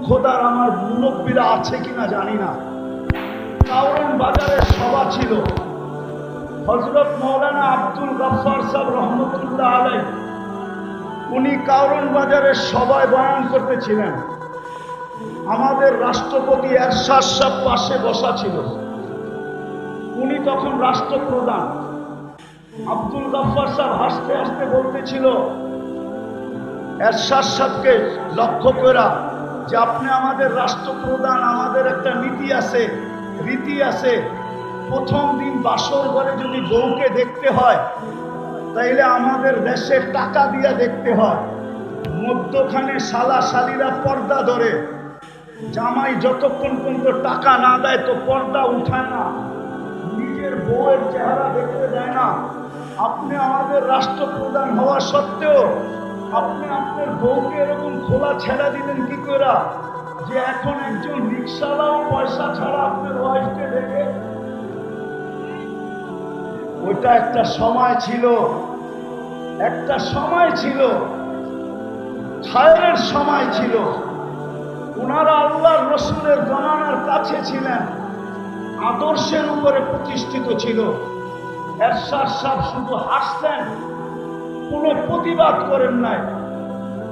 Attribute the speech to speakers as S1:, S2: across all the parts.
S1: খোদার আমার মুরব্বীরা আছে কিনা জানি না, কাউরন বাজারের সভা ছিল। হযরত মাওলানা আব্দুল গফফার সাহেব রহমতুল্লাহ আলাইহি উনি কাউরন বাজারের সভায় বয়ান করতেছিলেন। আমাদের রাষ্ট্রপতি এরশাদ সাহেব পাশে বসা ছিল, উনি তখন রাষ্ট্রপ্রধান। আব্দুল গফফার সাহেব হাসতে হাসতে বলতেছিল এরশাদ সাহেবকে লক্ষ্য করা যে আপনি আমাদের রাষ্ট্রপ্রধান, আমাদের একটা নীতি আছে, রীতি আছে, প্রথম দিন বাসর ঘরে যদি বউকে দেখতে হয় তাইলে আমাদের দেশে টাকা দিয়ে দেখতে হয়, মধ্যখানে শালা শালিরা পর্দা ধরে, জামাই যতক্ষণ পর্যন্ত টাকা না দেয় তো পর্দা উঠায় না, নিজের বউয়ের চেহারা দেখতে দেয় না। আপনি আমাদের রাষ্ট্রপ্রধান হওয়া সত্ত্বেও আপনি আপনার বউকে এরকম খোলা ছেড়া দিলেন কি করে যে এখন একজন রিক্সাওয়ালাও পয়সা ছাড়া আপনার ওয়াইফকে দেখে? ওইটা একটা সময় ছিল, একটা সময় ছিল, খায়রের সময় ছিল। ওনারা আল্লাহর রসুলের জমানার কাছে ছিলেন, আদর্শের উপরে প্রতিষ্ঠিত ছিল। এরশাদ সাহেব শুধু হাসতেন, কোনো প্রতিবাদ করেন নাই,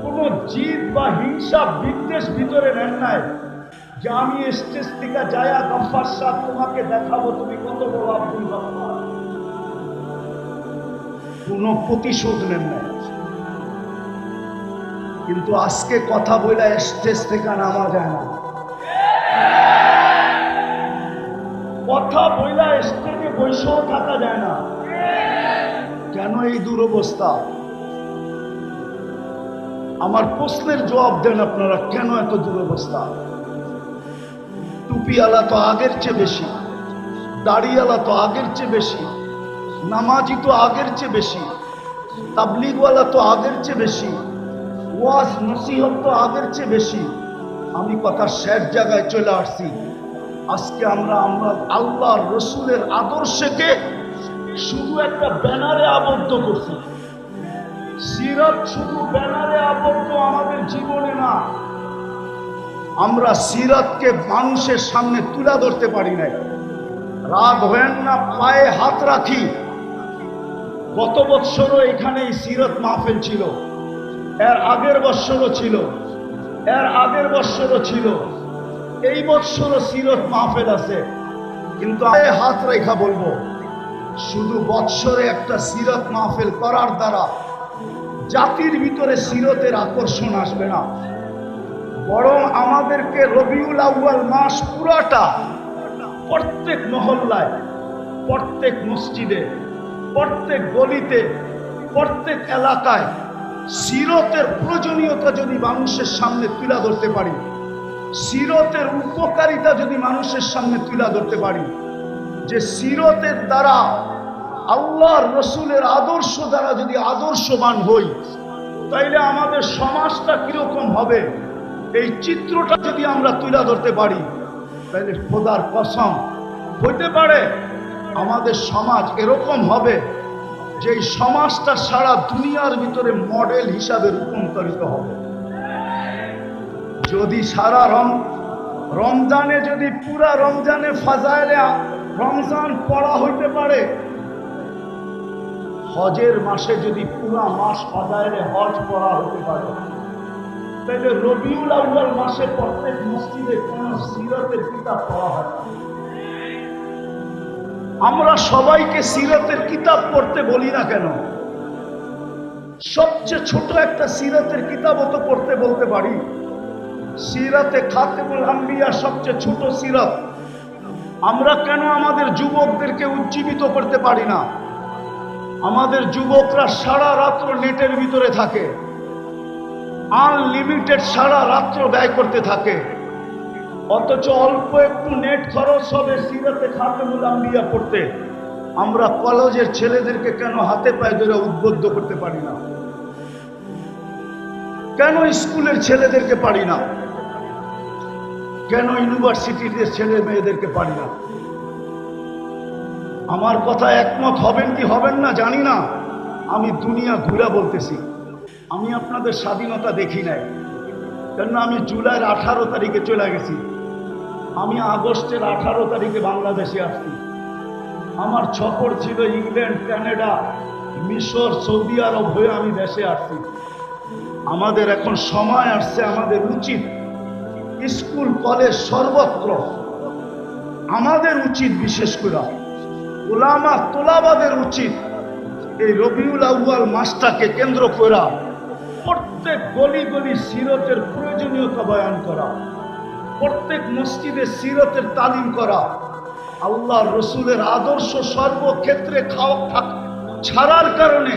S1: কোনো জিদ বা হিংসা বিদ্বেষ ভিতরে নেন নাই যে আমি স্টেজ থেকে যায়া গফফার সাহেব তোমাকে দেখাবো তুমি কত বড় আব্দুল গফফার। কোনো প্রতিশোধ নেন নাই। কিন্তু আজকে কথা বইলা স্টেজ থেকে নামা যায় না, কথা বইলা স্টেজে বসেও থাকা যায় না। কেন এই দুরবস্থা? আমার প্রশ্নের জবাব দেন আপনারা, কেন এত দুরবস্থা? টুপিওয়ালা তো আগের চেয়ে বেশি, দাড়িওয়ালা তো আগের চেয়ে বেশি, নামাজি তো আগের চেয়ে বেশি, তাবলিগওয়ালা তো আগের চেয়ে বেশি, ওয়াজ নসিহত তো আগের চেয়ে বেশি। আমি কথা শেষ জায়গায় চলে আসছি। আজকে আমরা আল্লাহর রসুলের আদর্শকে শুধু একটা ব্যানারে আবদ্ধ করছি। সিরাত শুধু ব্যানারে আবদ্ধ আমাদের জীবনে না। আমরা সিরাতকে মানুষের সামনে তুলে ধরতে পারি নাই। রাগ হয়েন না, পায়ে হাত রাখি। গত বৎসরও এখানে সিরাত মাহফিল ছিল, এর আগের বৎসরও ছিল, এর আগের বৎসরও ছিল, এই বৎসরও সিরাত মাহফিল আছে। কিন্তু পায়ে হাত রেখা বলবো, শুধু বৎসরে একটা সিরাত মাহফিল করার দ্বারা জাতির ভিতরে সিরতের আকর্ষণ আসবে না, বরং আমাদেরকে রবিউল আউয়াল মাস পুরাটা প্রত্যেক মহল্লায়, প্রত্যেক মসজিদে, প্রত্যেক গলিতে, প্রত্যেক এলাকায় সিরতের প্রয়োজনীয়তা যদি মানুষের সামনে তুলে ধরতে পারি, সিরতের উপকারিতা যদি মানুষের সামনে তুলে ধরতে পারি, যে সিরতের দ্বারা আল্লাহর রসুলের আদর্শ দ্বারা যদি আদর্শবান হই তাইলে আমাদের সমাজটা কিরকম হবে, এই চিত্রটা যদি আমরা তুলে ধরতে পারি তাহলে খোদার কসম হইতে পারে আমাদের সমাজ এরকম হবে যে এই সমাজটা সারা দুনিয়ার ভিতরে মডেল হিসাবে রূপান্তরিত হবে। যদি সারা রমজানে যদি পুরা রমজানে ফাজাইলে রমজান পড়া হইতে পারে, হজের মাসে যদি পুরা মাস ফাজাইলে হজ পড়া হতে পারে, তাহলে রবিউল আউয়াল মাসে প্রত্যেক মসজিদে কোন সিরাতের কিতাব পড়া হয় না। আমরা সবাইকে সিরাতের কিতাব পড়তে বলি না কেন? সবচেয়ে ছোট একটা সিরাতের কিতাবও তো পড়তে বলতে পারি। সিরাতে খাতেমুল আম্বিয়া সবচেয়ে ছোট সিরাত। আমরা কেন আমাদের যুবকদেরকে উজ্জীবিত করতে পারি না? আমাদের যুবকরা সারা রাত্র নেটের ভিতরে থাকে, আনলিমিটেড সারা রাত্র ব্যয় করতে থাকে, অথচ অল্প একটু নেট খরচ হবে সিরাতে খাতেমুল আম্বিয়া পড়তে। আমরা কলেজের ছেলেদেরকে কেন হাতে পায়ে ধরে উদ্বুদ্ধ করতে পারি না? কেন স্কুলের ছেলেদেরকে পারি না? কেন ইউনিভার্সিটির ছেলে মেয়েদেরকে পারি না? আমার কথা একমত হবেন কি হবেন না জানি না। আমি দুনিয়া ঘুরা বলতেছি, আমি আপনাদের স্বাধীনতা দেখি নাই, কেননা আমি জুলাইয়ের 18 তারিখে চলে গেছি, আমি আগস্টের 18 তারিখে বাংলাদেশে আসছি। আমার সফর ছিল ইংল্যান্ড, কানাডা, মিশর, সৌদি আরব হয়ে আমি দেশে আসছি। আমাদের এখন সময় আসছে, আমাদের উচিত স্কুল কলেজ সর্বত্র আমাদের উচিত, বিশেষ করে উলামা তোলাবাদের উচিত এই রবিউল আউয়াল মাসটাকে কেন্দ্র করা প্রত্যেক গলি গলি সিরতের প্রয়োজনীয়তা বয়ান করা, প্রত্যেক মসজিদে সিরতের তালিম করা, আল্লাহ রসুলের আদর্শ সর্বক্ষেত্রে ছাড়ার কারণে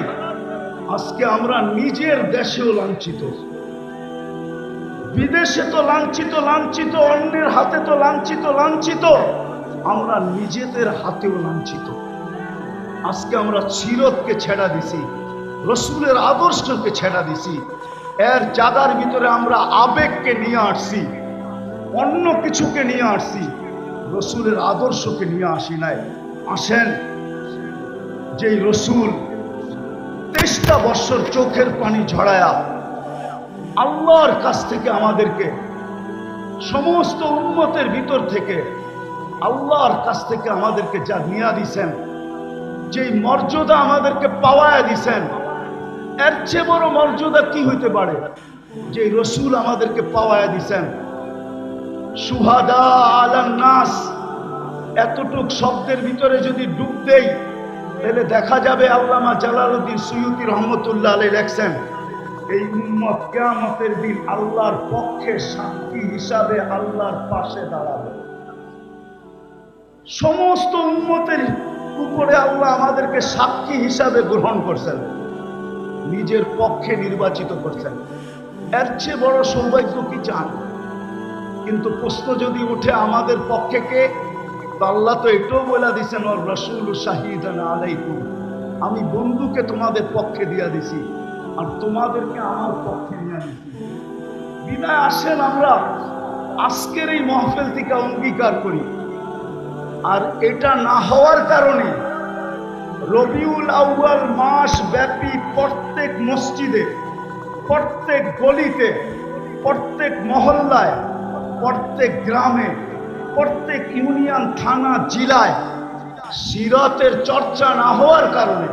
S1: আজকে আমরা নিজের দেশেও লাঞ্ছিত, বিদেশে তো লাঞ্ছিত, অন্যের হাতে তো লাঞ্ছিত, আমরা নিজেদের হাতেও লাঞ্ছিত। আজকে আমরা সিরতকে ছেড়া দিছি, রসুলের আদর্শকে ছেড়া দিছি, এর জায়গার ভিতরে আমরা আবেগকে নিয়ে আসছি, অন্য কিছুকে নিয়ে আসছি, রসুলের আদর্শকে নিয়ে আসি নাই। আসেন, যেই রসুল 23টা বছর চোখের পানি ঝরায়া আল্লাহর কাছ থেকে আমাদেরকে, সমস্ত উম্মতের ভিতর থেকে আল্লাহর কাছ থেকে আমাদেরকে যা নিয়ে দিছেন, যেই মর্যাদা আমাদেরকে পাওয়ায় দিছেন, এর চেয়ে বড় মর্যাদা কি হইতে পারে? যে রসুল আমাদেরকে পাওয়ায় দিছেন। সুহাদা আলান নাস, এতটুক শব্দের ভিতরে যদি ডুব দেই তাহলে দেখা যাবে আল্লামা জালালউদ্দিন সুয়ুতী রহমতুল্লাহ আলাইহি লেখছেন, এই উম্মত কিয়ামতের দিন আল্লাহর পক্ষে সাক্ষী হিসাবে আল্লাহর পাশে দাঁড়াবে। সমস্ত উম্মতের উপরে আল্লাহ আমাদেরকে সাক্ষী হিসাবে গ্রহণ করছেন, নিজের পক্ষে নির্বাচিত করছেন। এর চেয়ে বড় সৌভাগ্য কি চান? কিন্তু প্রশ্ন যদি উঠে আমাদের পক্ষে কে, তো আল্লাহ তো এটাও বলে দিছেন, ওর রাসূল শাহিদান আলাইকুম, আমি বন্ধুকে তোমাদের পক্ষে দিয়া দিছি আর তোমাদেরকে আমার পক্ষে নিয়ে দিছি। বিদায় আসেন আমরা আজকের এই মাহফিল থেকে অঙ্গীকার করি, আর এটা না হওয়ার কারণে রবিউল আউয়াল মাস ব্যাপী প্রত্যেক মসজিদে, প্রত্যেক গলিতে, প্রত্যেক মহল্লায়, প্রত্যেক গ্রামে, প্রত্যেক ইউনিয়ন, থানা, জেলায় সিরাতের চর্চা না হওয়ার কারণে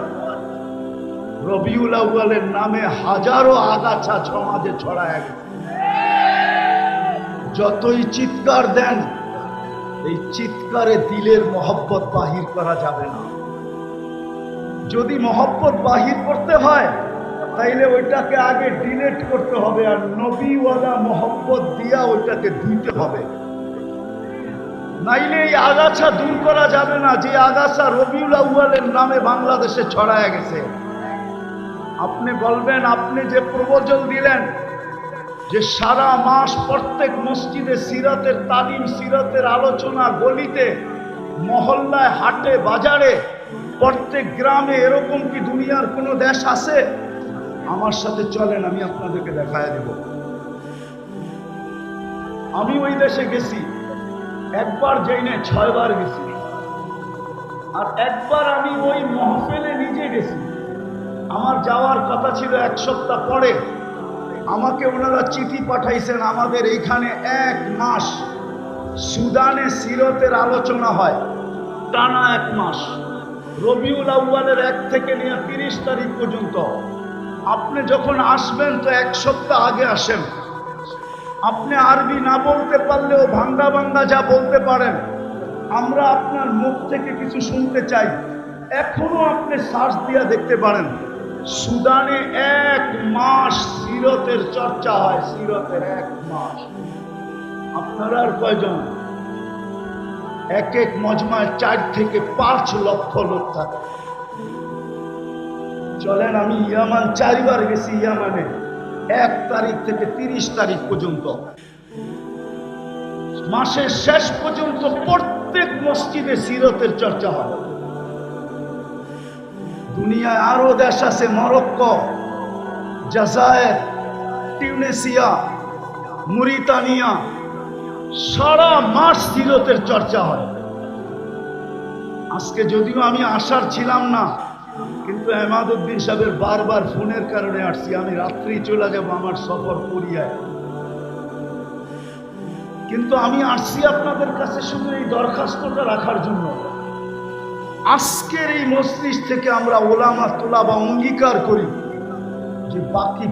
S1: রবিউল আউয়ালের নামে হাজারো আগাছা সমাজে ছড়ায় গেছে। যতই চিৎকার দেন, এই চিৎকারে দিলের মহব্বত বাহির করা যাবে না। যদি মহব্বত বাহির করতে হয় তাইলে ওইটাকে আগে ডিলেট করতে হবে, আর নবীওয়ালা মহব্বত দিয়া ওইটাকে ধুইতে হবে, নাইলে এই আগাছা দূর করা যাবে না, যে আগাছা রবিউল আউয়ালের নামে বাংলাদেশে ছড়ায় গেছে। আপনি বলবেন, আপনি যে প্রবচন দিলেন যে সারা মাস প্রত্যেক মসজিদে সিরাতের তালিম, সিরাতের আলোচনা, গলিতে, মহল্লায়, হাটে, বাজারে, প্রত্যেক গ্রামে, এরকম কি দুনিয়ার কোনো দেশ আছে? আমার সাথে চলেন, আমি আপনাদেরকে দেখায় দেব। আমি ওই দেশে গেছি, একবার যাই না, 6 বার গেছি। আর একবার আমি ওই মহফিলে নিজে গেছি। আমার যাওয়ার কথা ছিল 1 সপ্তাহ পরে, আমাকে ওনারা চিঠি পাঠাইছেন, আমাদের এইখানে 1 মাস সুদানে সিরতের আলোচনা হয়, টানা 1 মাস, রবিউল আউয়ালের 1 থেকে নিয়ে 30 তারিখ পর্যন্ত। আপনি যখন আসবেন তো 1 সপ্তাহ আগে আসেন। আপনি আরবি না বলতে পারলেও ভাঙ্গা ভাঙ্গা যা বলতে পারেন, আমরা আপনার মুখ থেকে কিছু শুনতে চাই। এখনো আপনি সার্চ দিয়া দেখতে পারেন, সুদানে 1 মাস সিরতের চর্চা হয়, সিরতের 1 মাস। আপনারা আর কয়জন? এক এক মজমায় 4 থেকে 5 লক্ষ লোক থাকে। চলেন, আমি ইয়ামান 4 বার গেছি। ইয়ামানে 1 তারিখ থেকে 30 তারিখ পর্যন্ত, মাসের শেষ পর্যন্ত প্রত্যেক মসজিদে সিরতের চর্চা হয়। দুনিয়ায় আরো দেশ আছে, মরক্কো, জাজায়ের, টিউনিসিয়া, মরিতানিয়া, সারা মাস সিরতের চর্চা হয়। আজকে যদিও আমি আসার ছিলাম না, কিন্তু এমাদউদ্দিন সাহেবের বারবার ফোনের কারণে আসছি। আমি রাত্রি চলে যাব, আমার সফর পুরিয়ায়। কিন্তু আমি আসছি আপনাদের কাছে শুধু এই দরখাস্তটা রাখার জন্য। আজকের এই মজলিস থেকে আমরা ওলামা তোলাবা অঙ্গীকার করি যে বাকি